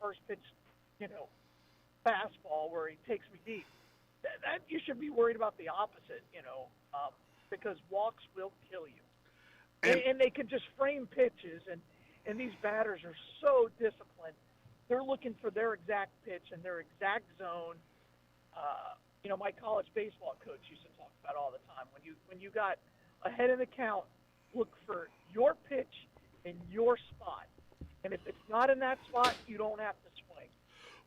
first pitch, you know, fastball where he takes me deep. That you should be worried about the opposite, because walks will kill you. And they can just frame pitches, and these batters are so disciplined. They're looking for their exact pitch and their exact zone. My college baseball coach used to talk about all the time. When you got ahead of the count, look for your pitch in your spot. And if it's not in that spot, you don't have to swing.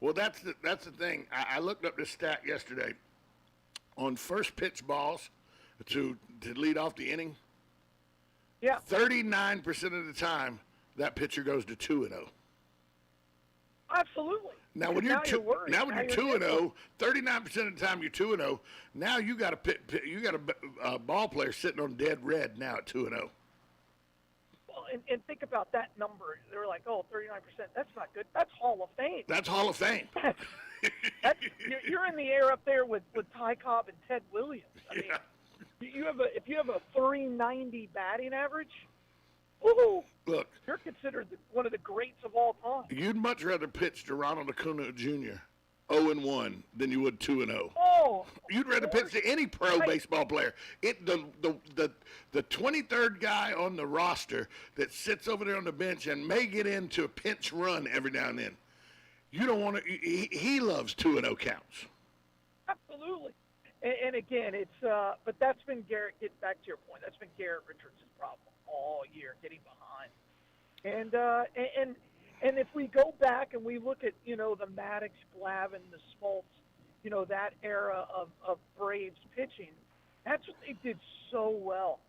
Well, that's the thing. I looked up this stat yesterday on first pitch balls to lead off the inning. Yeah. 39% of the time, that pitcher goes to 2-0. Absolutely. Now when you're 2-0, 39% of the time you're 2-0. Now you got a ball player sitting on dead red now at 2-0. Well, and think about that number. They're like, 39%. That's not good. That's Hall of Fame. That's Hall of Fame. You're in the air up there with Ty Cobb and Ted Williams. I mean, if you have a 390 batting average, look, you're considered one of the greats of all time. You'd much rather pitch to Ronald Acuna Jr. 0-1 than you would 2-0. Oh, you'd rather pitch to any pro baseball player. The 23rd guy on the roster that sits over there on the bench and may get into a pinch run every now and then. You don't want to. He loves 2-0 counts. Absolutely. And again, but that's been Garrett. Get back to your point. That's been Garrett Richards' problem all year, getting behind. And if we go back and we look at the Maddox, Glavine, the Smoltz, that era of Braves pitching, that's what they did so well.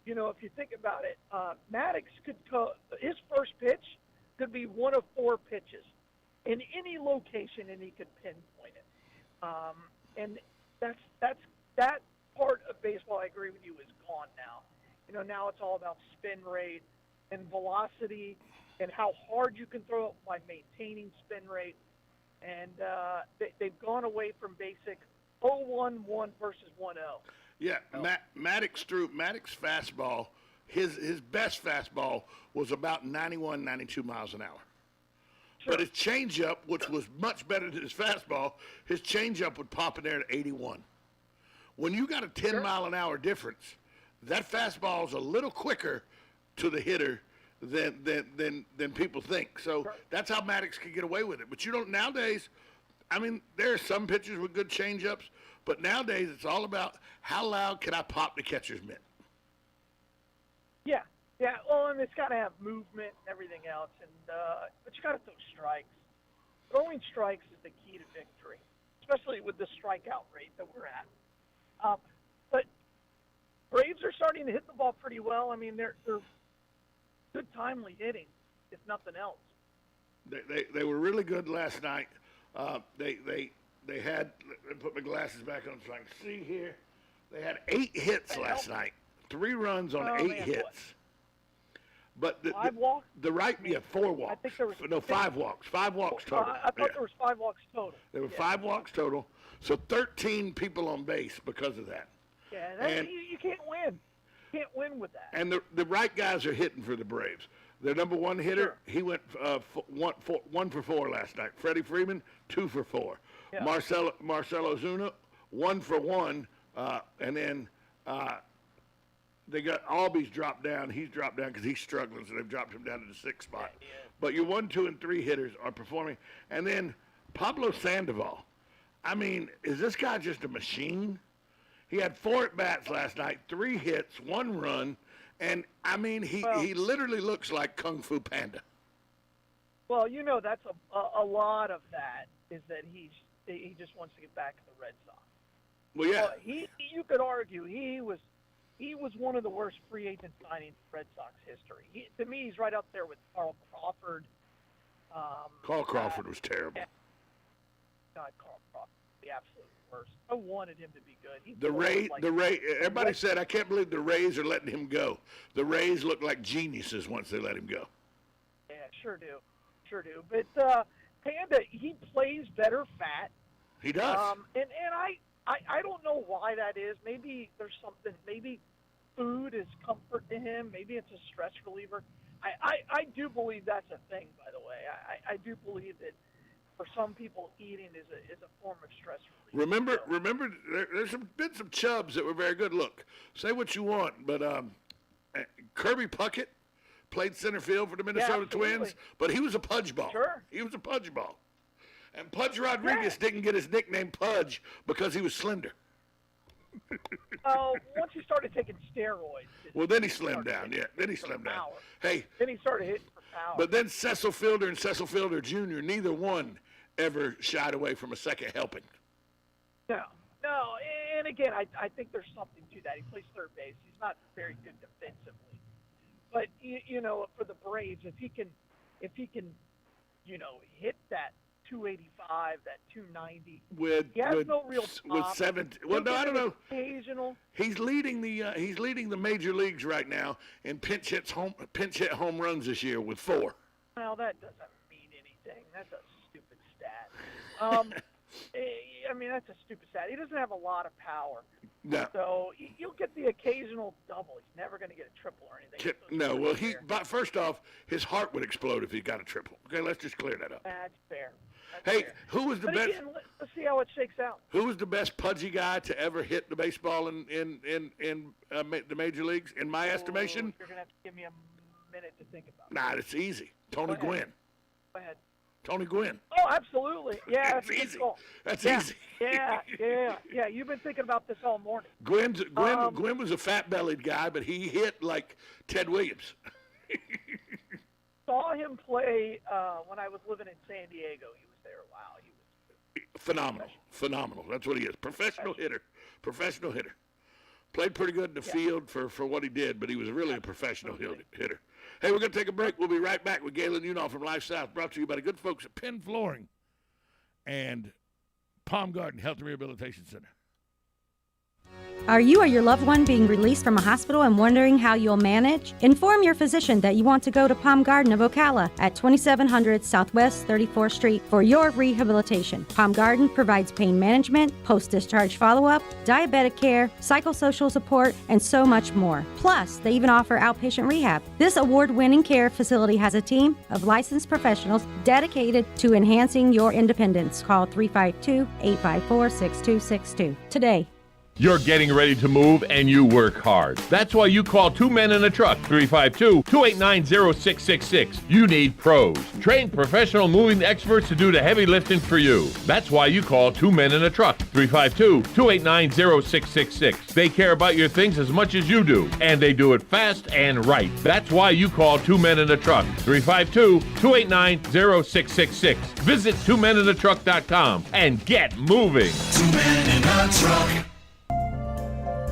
If you think about it, Maddox his first pitch could be one of four pitches in any location, and he could pinpoint it. And that part of baseball, I agree with you, is gone now. Now it's all about spin rate and velocity and how hard you can throw it by maintaining spin rate. And they've gone away from basic 0-1-1 versus 1-0. Yeah, Maddox fastball, his best fastball was about 91, 92 miles an hour. Sure. But his changeup, which was much better than his fastball, his changeup would pop in there at 81. When you got a 10-mile-an-hour difference, that fastball is a little quicker to the hitter than people think. So that's how Maddox could get away with it. But nowadays, I mean, there are some pitchers with good changeups, but nowadays it's all about how loud can I pop the catcher's mitt. Yeah. Yeah, well, and it's got to have movement and everything else, but you got to throw strikes. Throwing strikes is the key to victory, especially with the strikeout rate that we're at. But Braves are starting to hit the ball pretty well. I mean, they're good timely hitting, if nothing else. They were really good last night. They had, let me put my glasses back on so I can see here. They had 8 hits last night, 3 runs on 8 hits. What? But 5 walks? 4 walks. I think there was 5 walks. 5 walks total. I thought there was 5 walks total. There were 5 walks total. So 13 people on base because of that. Yeah, you can't win. You can't win with that. And the right guys are hitting for the Braves. Their number one hitter, he went 1 for 4 last night. Freddie Freeman, 2 for 4. Yeah. Marcelo Ozuna, 1 for 1, and then they got Albies dropped down. He's dropped down because he's struggling, so they've dropped him down to the 6th spot. Yeah. But your 1, 2, and 3 hitters are performing. And then Pablo Sandoval. I mean, is this guy just a machine? He had 4 at-bats last night, 3 hits, 1 run, and, I mean, he literally looks like Kung Fu Panda. Well, that's a lot of that is that he just wants to get back to the Red Sox. Well, yeah. You could argue he was one of the worst free agent signings in Red Sox history. To me, he's right up there with Carl Crawford. Carl Crawford was terrible. God, Carl Crawford, the absolute worst. I wanted him to be good. Everybody said, I can't believe the Rays are letting him go. The Rays look like geniuses once they let him go. Yeah, sure do. But Panda, he plays better fat. He does. And I don't know why that is. Maybe there's something. Maybe food is comfort to him. Maybe it's a stress reliever. I do believe that's a thing, by the way. I do believe that for some people, eating is a form of stress relief. Remember, there's been some chubs that were very good. Look, say what you want, but Kirby Puckett played center field for the Minnesota Twins, but he was a pudge ball. Sure. He was a pudge ball. And Pudge Rodriguez didn't get his nickname Pudge because he was slender. Oh, once he started taking steroids. Well, then he slimmed down. Yeah, then he slimmed down. Power. Hey. Then he started hitting for power. But then Cecil Fielder and Cecil Fielder Jr., neither one ever shied away from a second helping. No. And again, I think there's something to that. He plays third base. He's not very good defensively. But, for the Braves, if he can, hit that 285, that 290. He has no real pop. With 7. Well, no, I don't know. Occasional. He's leading the major leagues right now in pinch hit home runs this year with 4. Well, that doesn't mean anything. That's a stupid stat. That's a stupid stat. He doesn't have a lot of power. No. So you'll get the occasional double. He's never going to get a triple or anything. No. Well, but first off, his heart would explode if he got a triple. Okay, let's just clear that up. That's fair. Hey, who was the best? Again, let's see how it shakes out. Who was the best pudgy guy to ever hit the baseball in the major leagues? In my estimation, you're gonna have to give me a minute to think about. Nah, it's easy. Tony Gwynn. Go ahead. Tony Gwynn. Oh, absolutely. Yeah, that's easy. That's easy. Yeah. You've been thinking about this all morning. Gwynn was a fat-bellied guy, but he hit like Ted Williams. Saw him play when I was living in San Diego. He was there. Wow, he was phenomenal. That's what he is. Professional hitter. Played pretty good in the field for what he did, but he was really a professional hitter. Hey, we're going to take a break. We'll be right back with Galen Unall from Life South, brought to you by the good folks at Penn Flooring and Palm Garden Health and Rehabilitation Center. Are you or your loved one being released from a hospital and wondering how you'll manage? Inform your physician that you want to go to Palm Garden of Ocala at 2700 Southwest 34th Street for your rehabilitation. Palm Garden provides pain management, post-discharge follow-up, diabetic care, psychosocial support, and so much more. Plus, they even offer outpatient rehab. This award-winning care facility has a team of licensed professionals dedicated to enhancing your independence. Call 352-854-6262 today. You're getting ready to move and you work hard. That's why you call Two Men in a Truck, 352-289-0666. You need pros. Trained professional moving experts to do the heavy lifting for you. That's why you call Two Men in a Truck, 352-289-0666. They care about your things as much as you do, and they do it fast and right. That's why you call Two Men in a Truck, 352-289-0666. Visit twomeninatruck.com and get moving. Two Men in a Truck.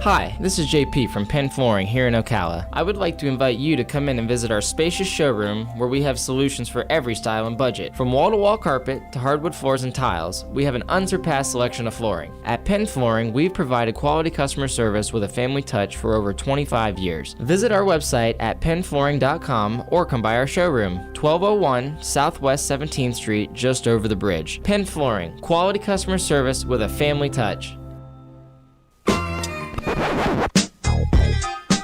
Hi, this is JP from Penn Flooring here in Ocala. I would like to invite you to come in and visit our spacious showroom where we have solutions for every style and budget. From wall-to-wall carpet to hardwood floors and tiles, we have an unsurpassed selection of flooring. At Penn Flooring, we've provided quality customer service with a family touch for over 25 years. Visit our website at pennflooring.com or come by our showroom, 1201 Southwest 17th Street, just over the bridge. Penn Flooring, quality customer service with a family touch.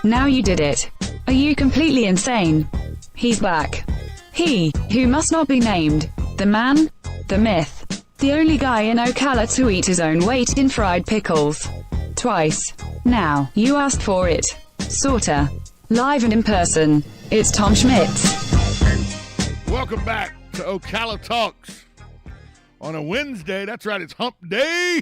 Now you did it. Are you completely insane? He's back. He, who must not be named. The man, the myth. The only guy in Ocala to eat his own weight in fried pickles. Twice. Now, you asked for it. Sorta. Live and in person. It's Tom Schmitz. Welcome back to Ocala Talks on a Wednesday. That's right, it's Hump Day.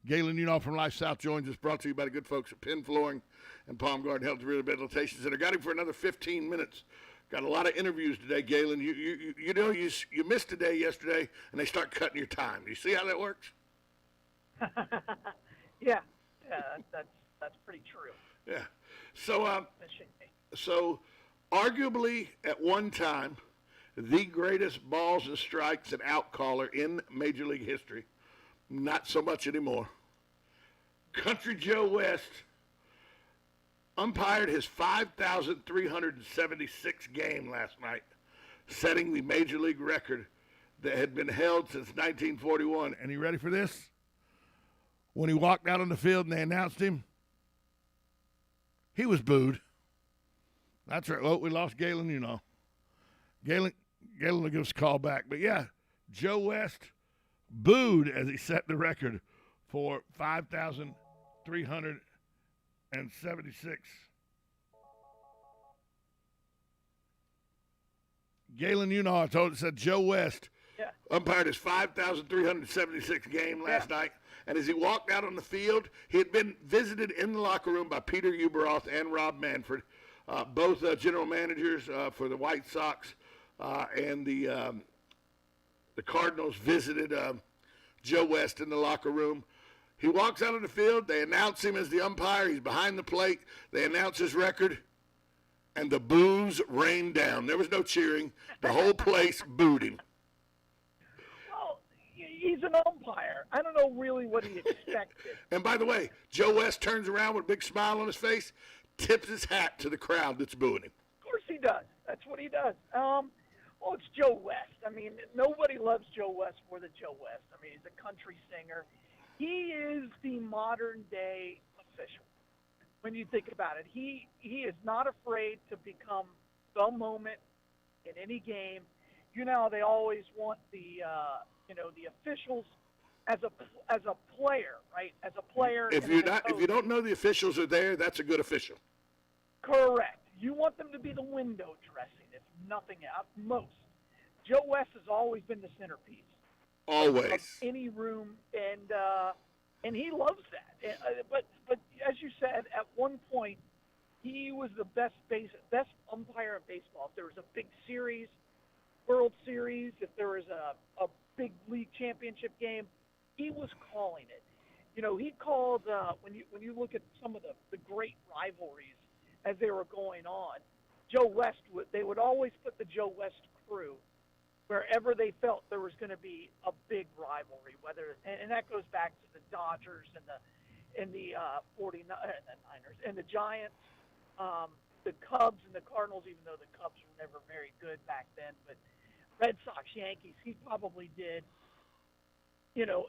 Galen Unall from Life South joins us, brought to you by the good folks at Penn Flooring and Palm Garden Health and Rehabilitation Center. Got him for another 15 minutes. Got a lot of interviews today, Galen. You missed a day yesterday, and they start cutting your time. Do you see how that works? Yeah, that's pretty true. Yeah. So arguably at one time, the greatest balls and strikes and out caller in Major League history. Not so much anymore. Country Joe West umpired his 5,376 game last night, setting the Major League record that had been held since 1941. And you ready for this? When he walked out on the field and they announced him, he was booed. That's right. Well, we lost Galen, Galen will give us a call back. But, yeah, Joe West booed as he set the record for 5,376. Galen Unall said Joe West umpired his 5,376 game last night, and as he walked out on the field, he had been visited in the locker room by Peter Uberoth and Rob Manfred, both general managers for the White Sox, and the Cardinals visited Joe West in the locker room. He walks out on the field. They announce him as the umpire. He's behind the plate. They announce his record, and the boos rained down. There was no cheering. The whole place booed him. Well, he's an umpire. I don't know really what he expected. And by the way, Joe West turns around with a big smile on his face, tips his hat to the crowd that's booing him. Of course he does. That's what he does. Well, it's Joe West. I mean, nobody loves Joe West more than Joe West. I mean, he's a country singer. He is the modern-day official. When you think about it, he is not afraid to become the moment in any game. You know, they always want the officials as a player, right? As a player. If you don't know the officials are there, that's a good official. Correct. You want them to be the window dressing, if nothing else. Most. Joe West has always been the centerpiece. Always. Of any room, and he loves that. But as you said, at one point, he was the best umpire in baseball. If there was a big series, World Series, if there was a big league championship game, he was calling it. You know, he called when you look at some of the great rivalries as they were going on. Joe West they would always put the Joe West crew wherever they felt there was going to be a big rivalry, and that goes back to the Dodgers and the 49ers and the Giants, the Cubs and the Cardinals, even though the Cubs were never very good back then, but Red Sox, Yankees, he probably did. You know,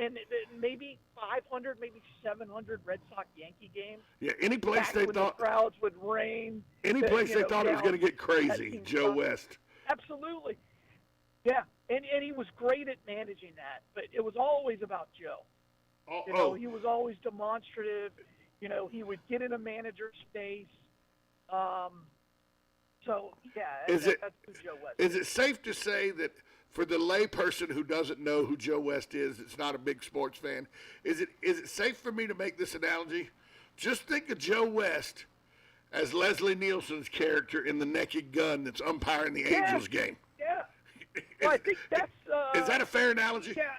and maybe 500, maybe 700 Red Sox Yankee games. Yeah, any place they thought the crowds would rain. Any place they thought it was going to get crazy, Joe West. Absolutely. Yeah, and he was great at managing that, but it was always about Joe. He was always demonstrative. You know, he would get in a manager's face. That's who Joe West is. Is it safe to say that for the layperson who doesn't know who Joe West is, it's not a big sports fan, is it safe for me to make this analogy? Just think of Joe West as Leslie Nielsen's character in The Naked Gun that's umpiring the Angels game. Yeah. Well, I think that's... is that a fair analogy? Yeah,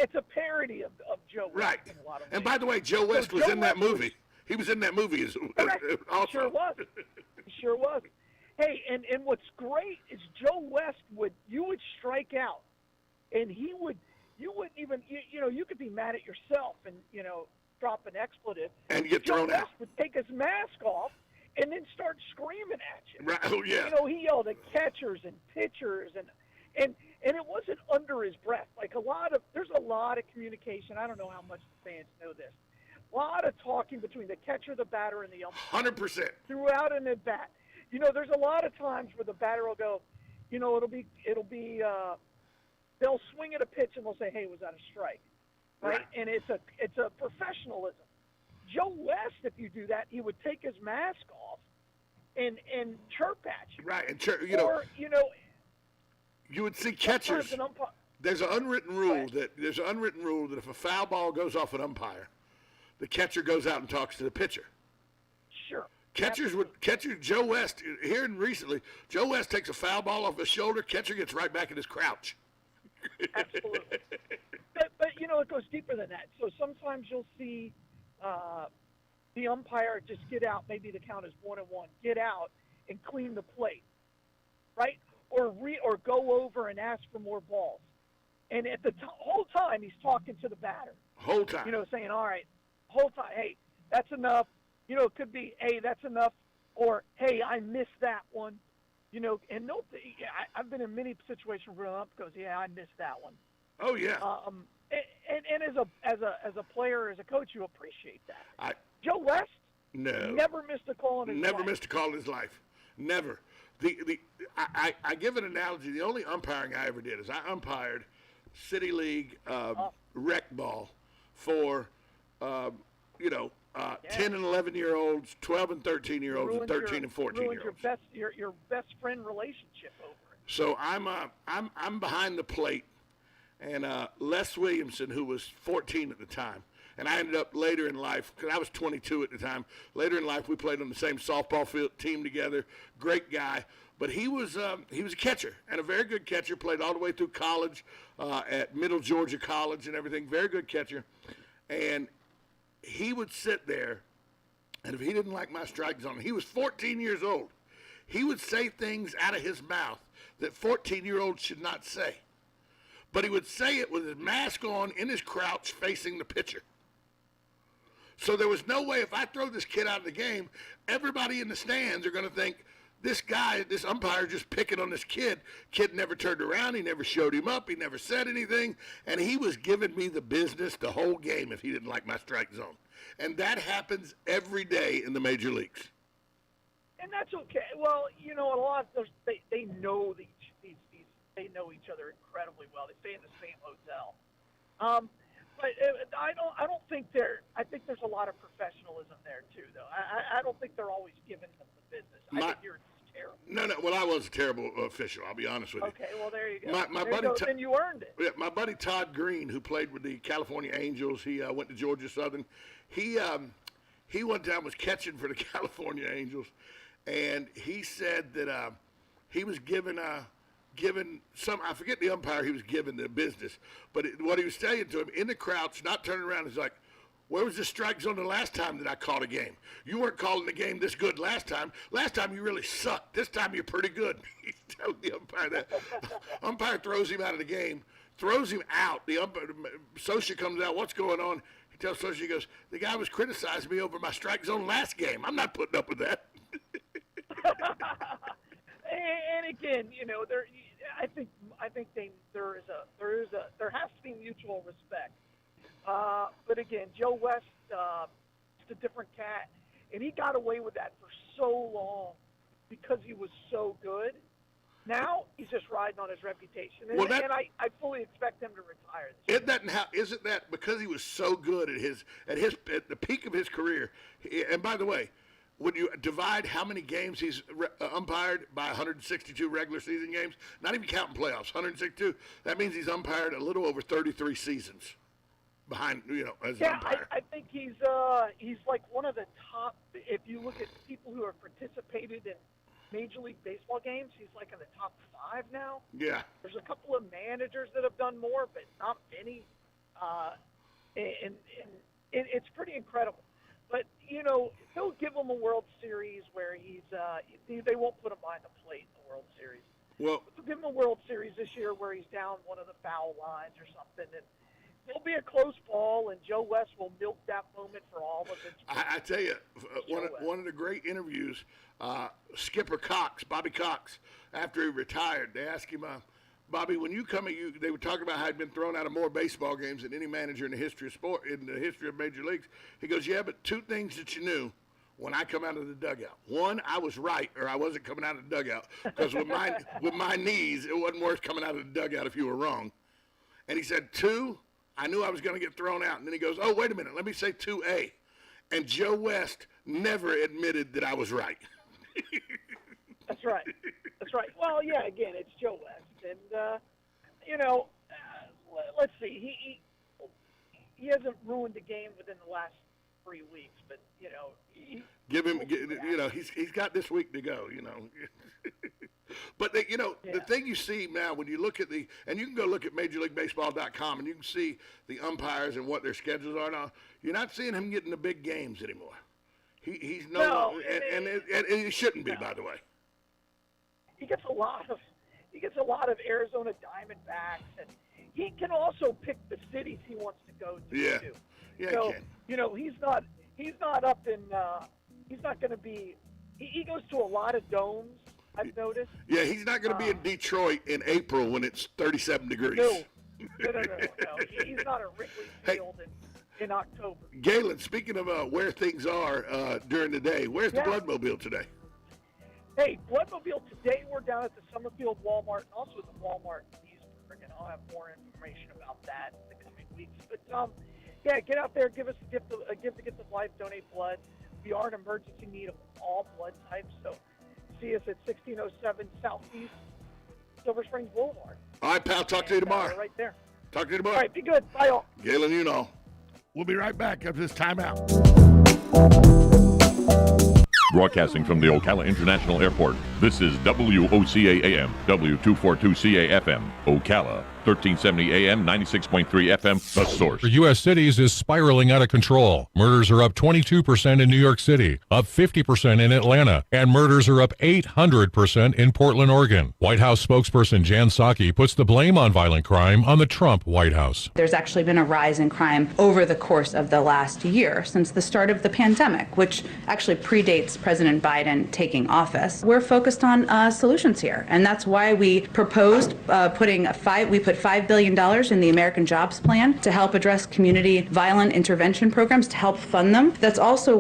it's a parody of Joe West. Right. In a lot of ways. And by the way, Joe West was in that movie. He was in that movie also. Sure was. He sure was. Hey, and what's great is Joe West would strike out, and you wouldn't even you could be mad at yourself and drop an expletive. And get thrown out. Joe West would take his mask off and then start screaming at you. Right. Oh yeah. He yelled at catchers and pitchers and it wasn't under his breath. Like there's a lot of communication. I don't know how much the fans know this. A lot of talking between the catcher, the batter, and the umpire. 100%. Throughout an at bat. There's a lot of times where the batter will go, it'll be they'll swing at a pitch and they'll say, "Hey, was that a strike?" Right? And it's a professionalism. Joe West, if you do that, he would take his mask off and chirp at you. Right, and you would see catchers. There's an unwritten rule that if a foul ball goes off an umpire, the catcher goes out and talks to the pitcher. Sure. Joe West, here and recently, Joe West takes a foul ball off his shoulder, catcher gets right back in his crouch. Absolutely. But it goes deeper than that. So sometimes you'll see the umpire just get out, maybe the count is 1-1, get out and clean the plate, right? Or go over and ask for more balls. And at the whole time, he's talking to the batter. Whole time. Saying, all right, whole time, hey, that's enough. It could be, hey, that's enough, or hey, I missed that one. And I've been in many situations where the ump goes, yeah, I missed that one. Oh yeah. And as a player, as a coach, you appreciate that. Joe West never missed a call in his life. Never missed a call in his life. Never. I give an analogy. The only umpiring I ever did is I umpired City League rec ball for, 10 and 11-year-olds, 12 and 13-year-olds, and 13 and 14-year-olds. Your best friend relationship over it. So I'm behind the plate, and Les Williamson, who was 14 at the time, and I ended up later in life, because I was 22 at the time, later in life we played on the same softball field team together, great guy, but he was a catcher, and a very good catcher, played all the way through college at Middle Georgia College and everything, very good catcher, and he would sit there, and if he didn't like my strike zone, he was 14 years old, he would say things out of his mouth that 14-year-olds should not say. But he would say it with his mask on, in his crouch, facing the pitcher. So there was no way, if I throw this kid out of the game, everybody in the stands are going to think, this guy, this umpire just picking on this kid. Kid never turned around, he never showed him up, he never said anything, and he was giving me the business the whole game if he didn't like my strike zone. And that happens every day in the major leagues. And that's okay. Well, a lot of those, they know they know each other incredibly well. They stay in the same hotel. But I don't think I think there's a lot of professionalism there too, though. I don't think they're always giving them the business. I think you're just terrible. No. Well, I was a terrible official. I'll be honest with you. Okay. Well, there you go. My buddy, and you earned it. Yeah, my buddy Todd Green, who played with the California Angels, he went to Georgia Southern. He one time was catching for the California Angels, and he said that he was given some, I forget the umpire he was giving the business, but what he was saying to him in the crouch, not turning around, is like, where was the strike zone the last time that I called a game? You weren't calling the game this good last time. Last time you really sucked. This time you're pretty good. He's telling the umpire that. Umpire throws him out of the game, throws him out. The umpire, Socia comes out, what's going on? He tells Socia, he goes, the guy was criticizing me over my strike zone last game. I'm not putting up with that. And again, I think there has to be mutual respect. But again, Joe West, is a different cat, and he got away with that for so long because he was so good. Now he's just riding on his reputation, and, and I fully expect him to retire this year. Isn't that because he was so good at the peak of his career? And by the way, when you divide how many games he's umpired by 162 regular season games, not even counting playoffs, 162, that means he's umpired a little over 33 seasons behind, as an umpire. I think he's like one of the top, if you look at people who have participated in Major League Baseball games, he's like in the top 5 now. Yeah. There's a couple of managers that have done more, but not many. And it's pretty incredible. But, they'll give him a World Series where they won't put him behind the plate in the World Series. Well, they'll give him a World Series this year where he's down one of the foul lines or something. And it'll be a close ball, and Joe West will milk that moment for all of it. I tell you, one of the great interviews, Skipper Cox, Bobby Cox, after he retired, they asked him, Bobby, when you come they were talking about how he'd been thrown out of more baseball games than any manager in the history of sport, in the history of major leagues. He goes, yeah, but 2 things that you knew when I come out of the dugout. 1, I was right, or I wasn't coming out of the dugout, because with my knees, it wasn't worth coming out of the dugout if you were wrong. And he said, 2, I knew I was going to get thrown out. And then he goes, oh, wait a minute, let me say 2A. And Joe West never admitted that I was right. That's right. Well, yeah, again, it's Joe West. And, let's see. He hasn't ruined the game within the last 3 weeks, but, give him, he's got this week to go, But, the thing you see now when you look at and you can go look at MajorLeagueBaseball.com and you can see the umpires and what their schedules are now, you're not seeing him getting the big games anymore. He's and he shouldn't be, by the way. He gets a lot of Arizona Diamondbacks, and he can also pick the cities he wants to go to. Yeah, too. yeah, so, he can. He's not up in. He's not going to be. He goes to a lot of domes. I've noticed. Yeah, he's not going to be in Detroit in April when it's 37 degrees. No. He's not at Wrigley Field in October. Galen, speaking of where things are during the day, where's the Bloodmobile today? Hey, Bloodmobile, today we're down at the Summerfield Walmart and also the Walmart in Leesburg, and I'll have more information about that in the coming weeks. But, yeah, get out there, give us a gift of life, donate blood. We are in emergency need of all blood types, so see us at 1607 Southeast Silver Springs Boulevard. All right, pal. Talk to you tomorrow. Right there. Talk to you tomorrow. All right, be good. Bye, all. Galen, you know. We'll be right back after this timeout. Broadcasting from the Ocala International Airport, this is WOCA AM, W242CA FM, Ocala, 1370 AM, 96.3 FM, The Source. For U.S. cities is spiraling out of control. Murders are up 22% in New York City, up 50% in Atlanta, and murders are up 800% in Portland, Oregon. White House spokesperson Jan Psaki puts the blame on violent crime on the Trump White House. There's actually been a rise in crime over the course of the last year, since the start of the pandemic, which actually predates President Biden taking office. We're focused on solutions here, and that's why we proposed we put $5 billion in the American Jobs Plan to help address community violent intervention programs, to help fund them. That's also why